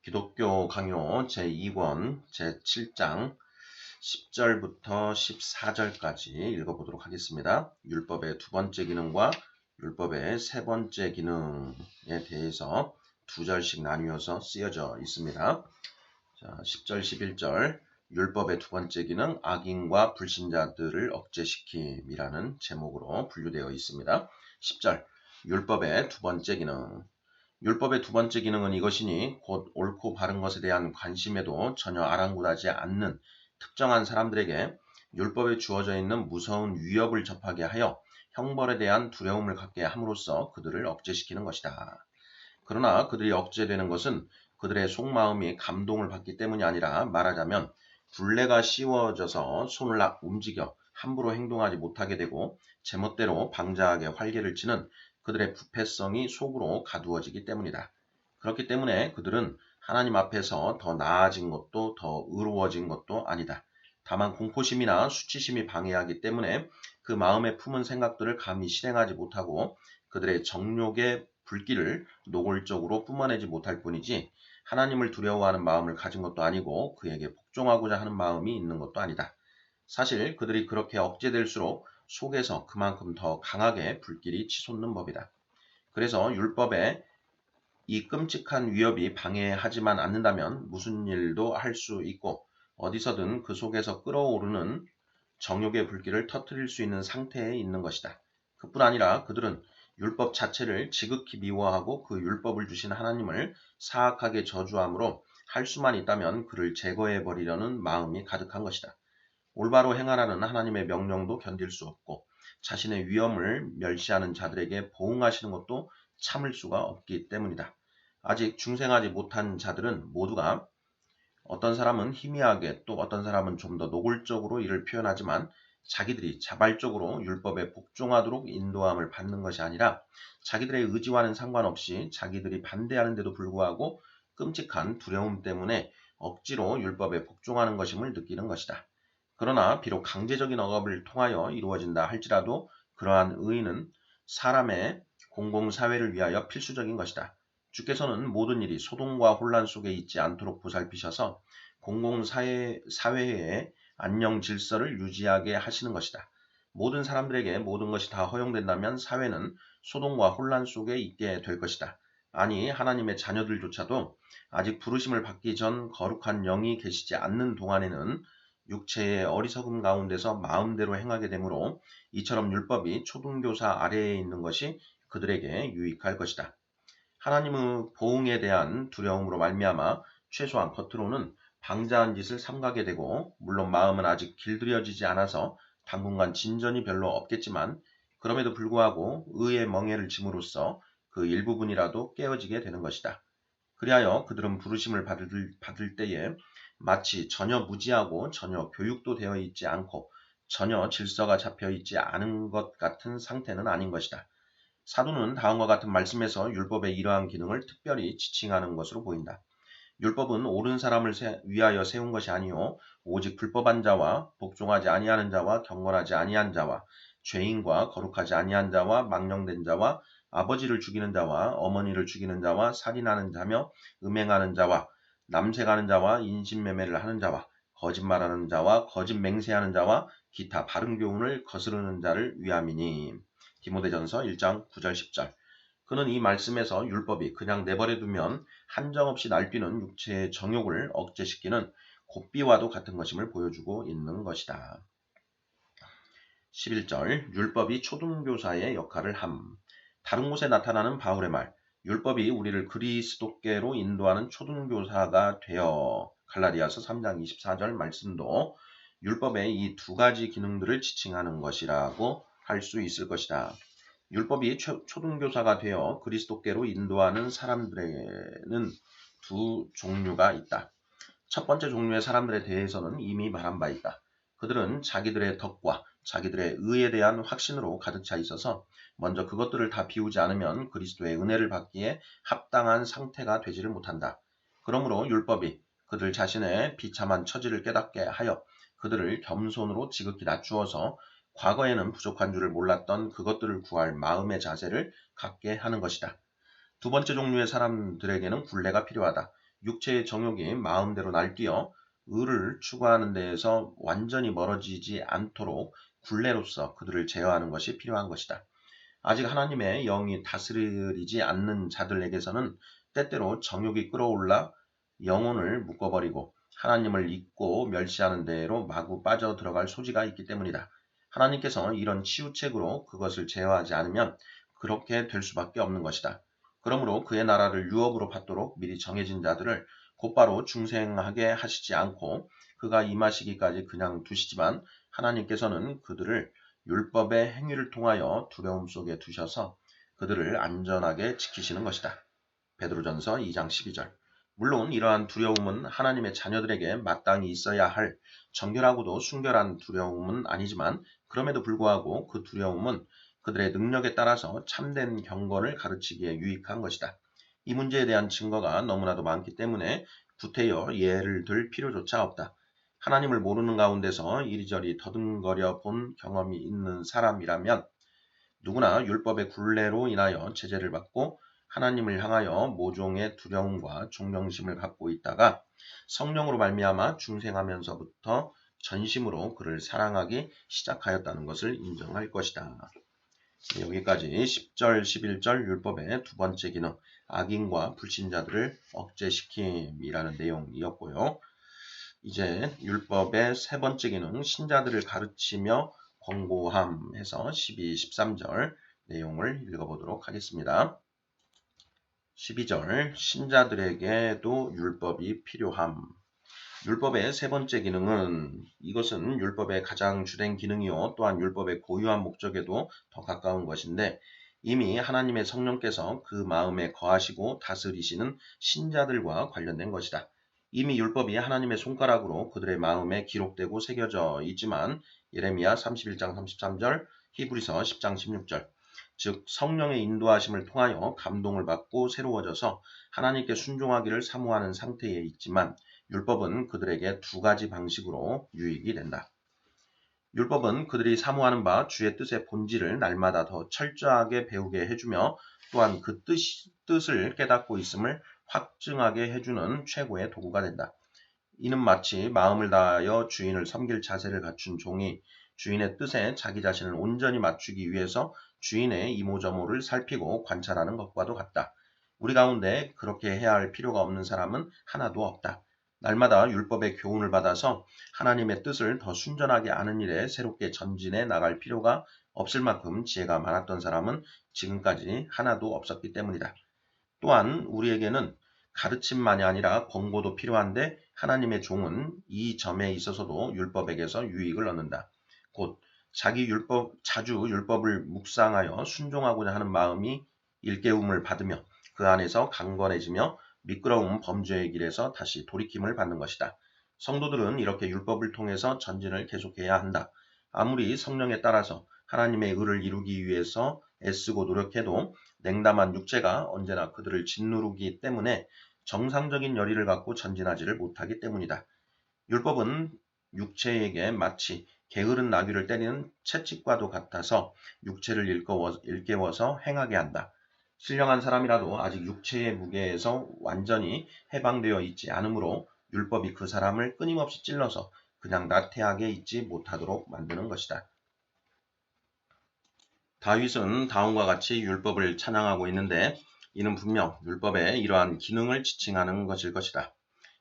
기독교 강요 제2권 제7장 10절부터 14절까지 읽어보도록 하겠습니다. 율법의 두 번째 기능과 율법의 세 번째 기능에 대해서 두 절씩 나뉘어서 쓰여져 있습니다. 자, 10절, 11절 율법의 두 번째 기능 악인과 불신자들을 억제시킴이라는 제목으로 분류되어 있습니다. 10절 율법의 두 번째 기능 율법의 두 번째 기능은 이것이니 곧 옳고 바른 것에 대한 관심에도 전혀 아랑곳하지 않는 특정한 사람들에게 율법에 주어져 있는 무서운 위협을 접하게 하여 형벌에 대한 두려움을 갖게 함으로써 그들을 억제시키는 것이다. 그러나 그들이 억제되는 것은 그들의 속마음이 감동을 받기 때문이 아니라 말하자면 굴레가 씌워져서 손을 움직여 함부로 행동하지 못하게 되고 제멋대로 방자하게 활개를 치는 그들의 부패성이 속으로 가두어지기 때문이다. 그렇기 때문에 그들은 하나님 앞에서 더 나아진 것도 더 의로워진 것도 아니다. 다만 공포심이나 수치심이 방해하기 때문에 그 마음에 품은 생각들을 감히 실행하지 못하고 그들의 정욕의 불길을 노골적으로 뿜어내지 못할 뿐이지 하나님을 두려워하는 마음을 가진 것도 아니고 그에게 복종하고자 하는 마음이 있는 것도 아니다. 사실 그들이 그렇게 억제될수록 속에서 그만큼 더 강하게 불길이 치솟는 법이다. 그래서 율법에 이 끔찍한 위협이 방해하지만 않는다면 무슨 일도 할 수 있고 어디서든 그 속에서 끓어오르는 정욕의 불길을 터뜨릴 수 있는 상태에 있는 것이다. 그뿐 아니라 그들은 율법 자체를 지극히 미워하고 그 율법을 주신 하나님을 사악하게 저주함으로 할 수만 있다면 그를 제거해버리려는 마음이 가득한 것이다. 올바로 행하라는 하나님의 명령도 견딜 수 없고 자신의 위엄을 멸시하는 자들에게 보응하시는 것도 참을 수가 없기 때문이다. 아직 중생하지 못한 자들은 모두가 어떤 사람은 희미하게 또 어떤 사람은 좀 더 노골적으로 이를 표현하지만 자기들이 자발적으로 율법에 복종하도록 인도함을 받는 것이 아니라 자기들의 의지와는 상관없이 자기들이 반대하는데도 불구하고 끔찍한 두려움 때문에 억지로 율법에 복종하는 것임을 느끼는 것이다. 그러나 비록 강제적인 억압을 통하여 이루어진다 할지라도 그러한 의의는 사람의 공공사회를 위하여 필수적인 것이다. 주께서는 모든 일이 소동과 혼란 속에 있지 않도록 보살피셔서 공공사회의 안녕 질서를 유지하게 하시는 것이다. 모든 사람들에게 모든 것이 다 허용된다면 사회는 소동과 혼란 속에 있게 될 것이다. 아니 하나님의 자녀들조차도 아직 부르심을 받기 전 거룩한 영이 계시지 않는 동안에는 육체의 어리석음 가운데서 마음대로 행하게 되므로 이처럼 율법이 초등교사 아래에 있는 것이 그들에게 유익할 것이다. 하나님의 보응에 대한 두려움으로 말미암아 최소한 겉으로는 방자한 짓을 삼가게 되고 물론 마음은 아직 길들여지지 않아서 당분간 진전이 별로 없겠지만 그럼에도 불구하고 의의 멍에를 짐으로써 그 일부분이라도 깨어지게 되는 것이다. 그리하여 그들은 부르심을 받을 때에 마치 전혀 무지하고 전혀 교육도 되어 있지 않고 전혀 질서가 잡혀 있지 않은 것 같은 상태는 아닌 것이다. 사도는 다음과 같은 말씀에서 율법의 이러한 기능을 특별히 지칭하는 것으로 보인다. 율법은 옳은 사람을 위하여 세운 것이 아니요 오직 불법한 자와 복종하지 아니하는 자와 경건하지 아니한 자와 죄인과 거룩하지 아니한 자와 망령된 자와 아버지를 죽이는 자와 어머니를 죽이는 자와 살인하는 자며 음행하는 자와 남색하는 자와 인신매매를 하는 자와 거짓말하는 자와 거짓 맹세하는 자와 기타 바른 교훈을 거스르는 자를 위함이니. 디모데전서 1장 9절 10절. 그는 이 말씀에서 율법이 그냥 내버려두면 한정없이 날뛰는 육체의 정욕을 억제시키는 곱비와도 같은 것임을 보여주고 있는 것이다. 11절 율법이 초등교사의 역할을 함. 다른 곳에 나타나는 바울의 말 율법이 우리를 그리스도께로 인도하는 초등교사가 되어 갈라디아서 3장 24절 말씀도 율법의 이 두 가지 기능들을 지칭하는 것이라고 할 수 있을 것이다. 율법이 초등교사가 되어 그리스도께로 인도하는 사람들에게는 두 종류가 있다. 첫 번째 종류의 사람들에 대해서는 이미 말한 바 있다. 그들은 자기들의 덕과 자기들의 의에 대한 확신으로 가득 차 있어서 먼저 그것들을 다 비우지 않으면 그리스도의 은혜를 받기에 합당한 상태가 되지를 못한다. 그러므로 율법이 그들 자신의 비참한 처지를 깨닫게 하여 그들을 겸손으로 지극히 낮추어서 과거에는 부족한 줄을 몰랐던 그것들을 구할 마음의 자세를 갖게 하는 것이다. 두 번째 종류의 사람들에게는 굴레가 필요하다. 육체의 정욕이 마음대로 날뛰어 의를 추구하는 데에서 완전히 멀어지지 않도록 굴레로서 그들을 제어하는 것이 필요한 것이다. 아직 하나님의 영이 다스리지 않는 자들에게서는 때때로 정욕이 끌어올라 영혼을 묶어버리고 하나님을 잊고 멸시하는 대로 마구 빠져들어갈 소지가 있기 때문이다. 하나님께서 이런 치유책으로 그것을 제어하지 않으면 그렇게 될 수밖에 없는 것이다. 그러므로 그의 나라를 유업으로 받도록 미리 정해진 자들을 곧바로 중생하게 하시지 않고 그가 임하시기까지 그냥 두시지만 하나님께서는 그들을 율법의 행위를 통하여 두려움 속에 두셔서 그들을 안전하게 지키시는 것이다. 베드로전서 2장 12절. 물론 이러한 두려움은 하나님의 자녀들에게 마땅히 있어야 할 정결하고도 순결한 두려움은 아니지만 그럼에도 불구하고 그 두려움은 그들의 능력에 따라서 참된 경건을 가르치기에 유익한 것이다. 이 문제에 대한 증거가 너무나도 많기 때문에 구태여 예를 들 필요조차 없다. 하나님을 모르는 가운데서 이리저리 더듬거려 본 경험이 있는 사람이라면 누구나 율법의 굴레로 인하여 제재를 받고 하나님을 향하여 모종의 두려움과 존경심을 갖고 있다가 성령으로 말미암아 중생하면서부터 전심으로 그를 사랑하기 시작하였다는 것을 인정할 것이다. 여기까지 10절, 11절 율법의 두 번째 기능, 악인과 불신자들을 억제시킴이라는 내용이었고요. 이제 율법의 세 번째 기능, 신자들을 가르치며 권고함 해서 12, 13절 내용을 읽어보도록 하겠습니다. 12절, 신자들에게도 율법이 필요함. 율법의 세 번째 기능은 이것은 율법의 가장 주된 기능이요 또한 율법의 고유한 목적에도 더 가까운 것인데 이미 하나님의 성령께서 그 마음에 거하시고 다스리시는 신자들과 관련된 것이다. 이미 율법이 하나님의 손가락으로 그들의 마음에 기록되고 새겨져 있지만 예레미야 31장 33절, 히브리서 10장 16절 즉 성령의 인도하심을 통하여 감동을 받고 새로워져서 하나님께 순종하기를 사모하는 상태에 있지만 율법은 그들에게 두 가지 방식으로 유익이 된다. 율법은 그들이 사모하는 바 주의 뜻의 본질을 날마다 더 철저하게 배우게 해주며 또한 그 뜻을 깨닫고 있음을 확증하게 해주는 최고의 도구가 된다. 이는 마치 마음을 다하여 주인을 섬길 자세를 갖춘 종이 주인의 뜻에 자기 자신을 온전히 맞추기 위해서 주인의 이모저모를 살피고 관찰하는 것과도 같다. 우리 가운데 그렇게 해야 할 필요가 없는 사람은 하나도 없다. 날마다 율법의 교훈을 받아서 하나님의 뜻을 더 순전하게 아는 일에 새롭게 전진해 나갈 필요가 없을 만큼 지혜가 많았던 사람은 지금까지 하나도 없었기 때문이다. 또한 우리에게는 가르침만이 아니라 권고도 필요한데 하나님의 종은 이 점에 있어서도 율법에게서 유익을 얻는다. 곧 자주 율법을 묵상하여 순종하고자 하는 마음이 일깨움을 받으며 그 안에서 강건해지며 미끄러운 범죄의 길에서 다시 돌이킴을 받는 것이다. 성도들은 이렇게 율법을 통해서 전진을 계속해야 한다. 아무리 성령에 따라서 하나님의 의를 이루기 위해서 애쓰고 노력해도 냉담한 육체가 언제나 그들을 짓누르기 때문에 정상적인 열의를 갖고 전진하지를 못하기 때문이다. 율법은 육체에게 마치 게으른 나귀를 때리는 채찍과도 같아서 육체를 일깨워서 행하게 한다. 신령한 사람이라도 아직 육체의 무게에서 완전히 해방되어 있지 않으므로 율법이 그 사람을 끊임없이 찔러서 그냥 나태하게 있지 못하도록 만드는 것이다. 다윗은 다음과 같이 율법을 찬양하고 있는데 이는 분명 율법의 이러한 기능을 지칭하는 것일 것이다.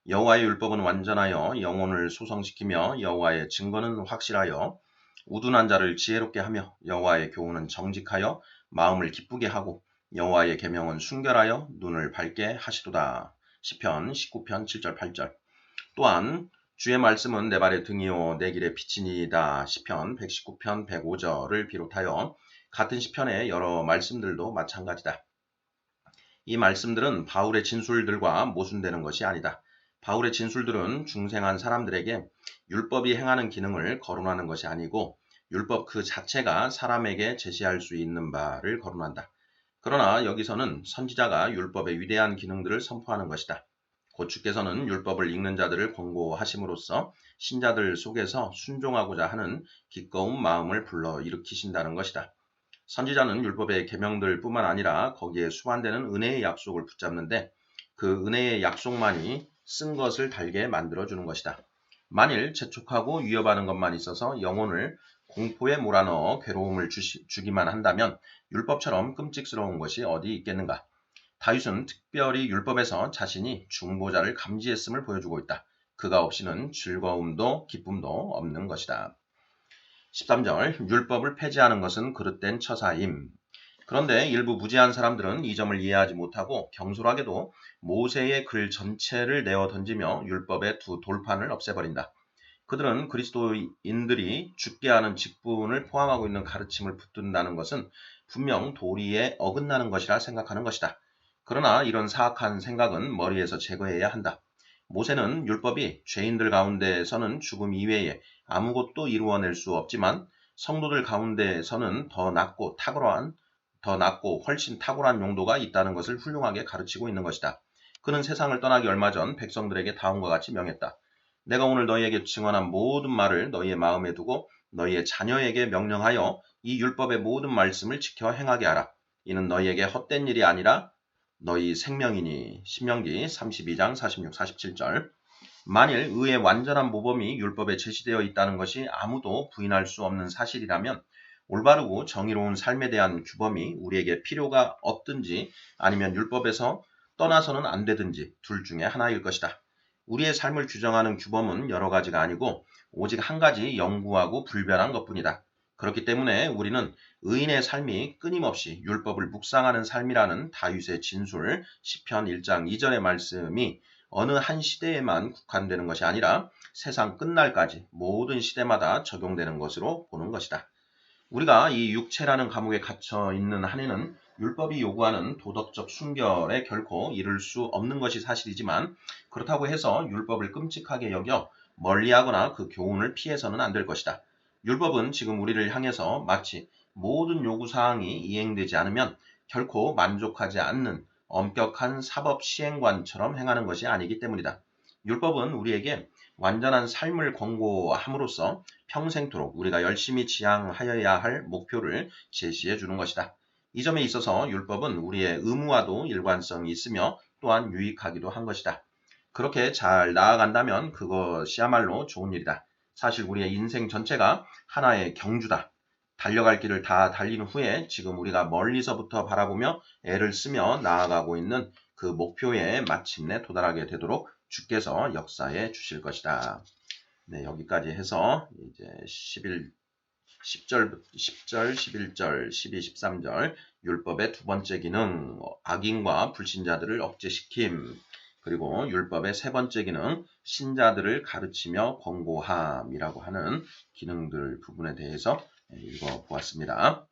여호와의 율법은 완전하여 영혼을 소성시키며 여호와의 증거는 확실하여 우둔한 자를 지혜롭게 하며 여호와의 교훈은 정직하여 마음을 기쁘게 하고 여호와의 계명은 순결하여 눈을 밝게 하시도다. 시편 19편 7절 8절 또한 주의 말씀은 내 발의 등이요 내 길의 빛이니이다. 시편 119편 105절을 비롯하여 같은 시편의 여러 말씀들도 마찬가지다. 이 말씀들은 바울의 진술들과 모순되는 것이 아니다. 바울의 진술들은 중생한 사람들에게 율법이 행하는 기능을 거론하는 것이 아니고 율법 그 자체가 사람에게 제시할 수 있는 바를 거론한다. 그러나 여기서는 선지자가 율법의 위대한 기능들을 선포하는 것이다. 곧 주께서는 율법을 읽는 자들을 권고하심으로써 신자들 속에서 순종하고자 하는 기꺼운 마음을 불러일으키신다는 것이다. 선지자는 율법의 계명들 뿐만 아니라 거기에 수반되는 은혜의 약속을 붙잡는데 그 은혜의 약속만이 쓴 것을 달게 만들어주는 것이다. 만일 재촉하고 위협하는 것만 있어서 영혼을 공포에 몰아넣어 괴로움을 주기만 한다면 율법처럼 끔찍스러운 것이 어디 있겠는가. 다윗은 특별히 율법에서 자신이 중보자를 감지했음을 보여주고 있다. 그가 없이는 즐거움도 기쁨도 없는 것이다. 13절 율법을 폐지하는 것은 그릇된 처사임. 그런데 일부 무지한 사람들은 이 점을 이해하지 못하고 경솔하게도 모세의 글 전체를 내어 던지며 율법의 두 돌판을 없애버린다. 그들은 그리스도인들이 죽게 하는 직분을 포함하고 있는 가르침을 붙든다는 것은 분명 도리에 어긋나는 것이라 생각하는 것이다. 그러나 이런 사악한 생각은 머리에서 제거해야 한다. 모세는 율법이 죄인들 가운데서는 죽음 이외에 아무것도 이루어낼 수 없지만 성도들 가운데서는 더 낫고 훨씬 탁월한 용도가 있다는 것을 훌륭하게 가르치고 있는 것이다. 그는 세상을 떠나기 얼마 전 백성들에게 다음과 같이 명했다. 내가 오늘 너희에게 증언한 모든 말을 너희의 마음에 두고 너희의 자녀에게 명령하여 이 율법의 모든 말씀을 지켜 행하게 하라. 이는 너희에게 헛된 일이 아니라 너희 생명이니. 신명기 32장 46, 47절. 만일 의의 완전한 모범이 율법에 제시되어 있다는 것이 아무도 부인할 수 없는 사실이라면 올바르고 정의로운 삶에 대한 규범이 우리에게 필요가 없든지 아니면 율법에서 떠나서는 안 되든지 둘 중에 하나일 것이다. 우리의 삶을 규정하는 규범은 여러 가지가 아니고 오직 한 가지 영구하고 불변한 것뿐이다. 그렇기 때문에 우리는 의인의 삶이 끊임없이 율법을 묵상하는 삶이라는 다윗의 진술 시편 1장 2절의 말씀이 어느 한 시대에만 국한되는 것이 아니라 세상 끝날까지 모든 시대마다 적용되는 것으로 보는 것이다. 우리가 이 육체라는 감옥에 갇혀 있는 한에는 율법이 요구하는 도덕적 순결에 결코 이를 수 없는 것이 사실이지만 그렇다고 해서 율법을 끔찍하게 여겨 멀리하거나 그 교훈을 피해서는 안 될 것이다. 율법은 지금 우리를 향해서 마치 모든 요구사항이 이행되지 않으면 결코 만족하지 않는 엄격한 사법 시행관처럼 행하는 것이 아니기 때문이다. 율법은 우리에게 완전한 삶을 권고함으로써 평생토록 우리가 열심히 지향하여야 할 목표를 제시해 주는 것이다. 이 점에 있어서 율법은 우리의 의무와도 일관성이 있으며 또한 유익하기도 한 것이다. 그렇게 잘 나아간다면 그것이야말로 좋은 일이다. 사실 우리의 인생 전체가 하나의 경주다. 달려갈 길을 다 달린 후에 지금 우리가 멀리서부터 바라보며 애를 쓰며 나아가고 있는 그 목표에 마침내 도달하게 되도록 주께서 역사해 주실 것이다. 네, 여기까지 해서 이제 10절, 11절, 12, 13절 율법의 두 번째 기능 악인과 불신자들을 억제시킴, 그리고 율법의 세 번째 기능 신자들을 가르치며 권고함이라고 하는 기능들 부분에 대해서 읽어보았습니다.